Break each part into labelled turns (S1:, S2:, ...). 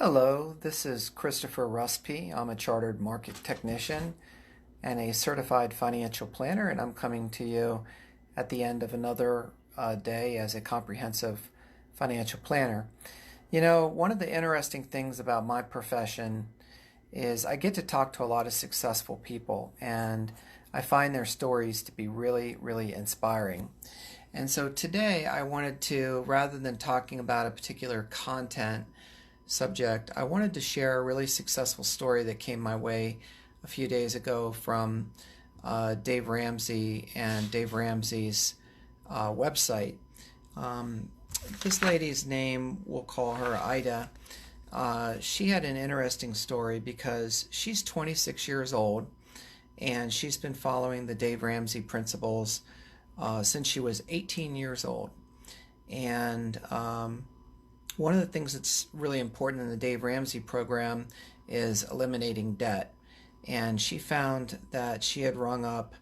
S1: Hello, this is Christopher Ruspe. I'm a chartered market technician and a certified financial planner, and I'm coming to you at the end of another day as a comprehensive financial planner. You know, one of the interesting things about my profession is I get to talk to a lot of successful people, and I find their stories to be really, really inspiring. And so today I wanted to, rather than talking about a particular content subject, I wanted to share a really successful story that came my way a few days ago from Dave Ramsey and Dave Ramsey's website. This lady's name, we'll call her Ida. She had an interesting story because she's 26 years old and she's been following the Dave Ramsey principles since she was 18 years old. And one of the things that's really important in the Dave Ramsey program is eliminating debt. And she found that she had rung up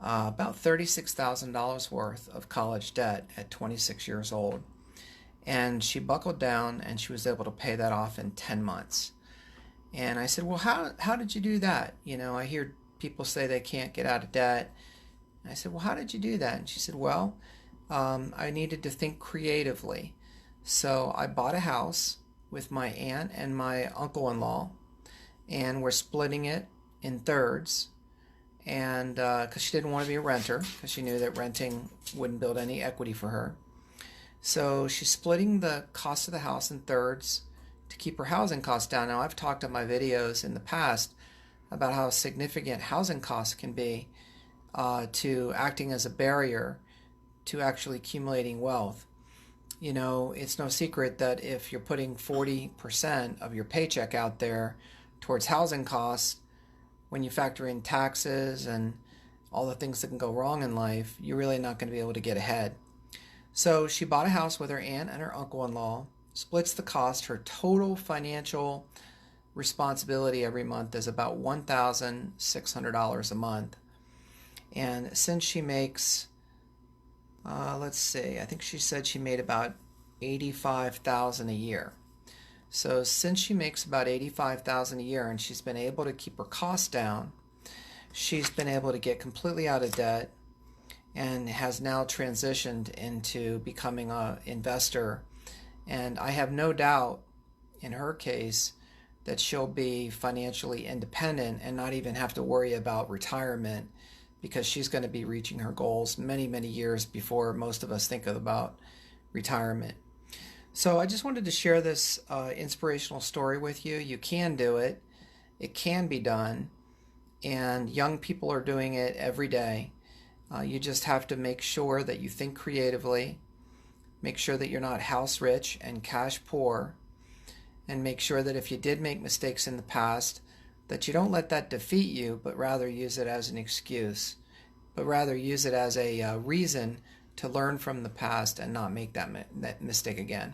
S1: about $36,000 worth of college debt at 26 years old. And she buckled down and she was able to pay that off in 10 months. And I said, well, how did you do that? You know, I hear people say they can't get out of debt. And I said, well, how did you do that? And she said, well, I needed to think creatively. So I bought a house with my aunt and my uncle-in-law, and we're splitting it in thirds, and because she didn't want to be a renter, because she knew that renting wouldn't build any equity for her. So she's splitting the cost of the house in thirds to keep her housing costs down. Now, I've talked in my videos in the past about how significant housing costs can be to acting as a barrier to actually accumulating wealth. You know, it's no secret that if you're putting 40% of your paycheck out there towards housing costs, when you factor in taxes and all the things that can go wrong in life, you're really not going to be able to get ahead. So she bought a house with her aunt and her uncle-in-law, splits the cost. Her total financial responsibility every month is about $1,600 a month. And since she makes let's see, I think she said she made about $85,000 a year. So since she makes about $85,000 a year and she's been able to keep her costs down, she's been able to get completely out of debt and has now transitioned into becoming an investor. And I have no doubt in her case that she'll be financially independent and not even have to worry about retirement, because she's going to be reaching her goals many, many years before most of us think about retirement. So I just wanted to share this inspirational story with you. You can do it. It can be done. And young people are doing it every day. You just have to make sure that you think creatively, make sure that you're not house rich and cash poor, and make sure that if you did make mistakes in the past, that you don't let that defeat you, but rather use it as an excuse, but rather use it as a reason to learn from the past and not make that mistake again.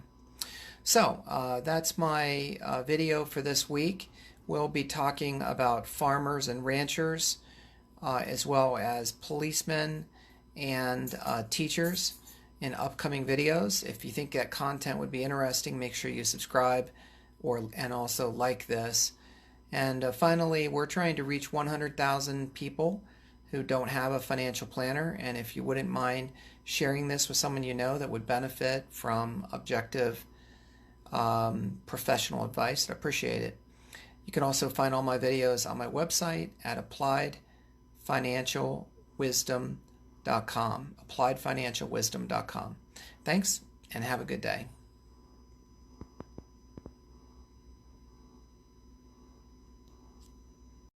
S1: So that's my video for this week. We'll be talking about farmers and ranchers, as well as policemen and teachers in upcoming videos. If you think that content would be interesting, make sure you subscribe and also like this. And finally, we're trying to reach 100,000 people who don't have a financial planner. And if you wouldn't mind sharing this with someone you know that would benefit from objective professional advice, I'd appreciate it. You can also find all my videos on my website at appliedfinancialwisdom.com. appliedfinancialwisdom.com. Thanks, and have a good day.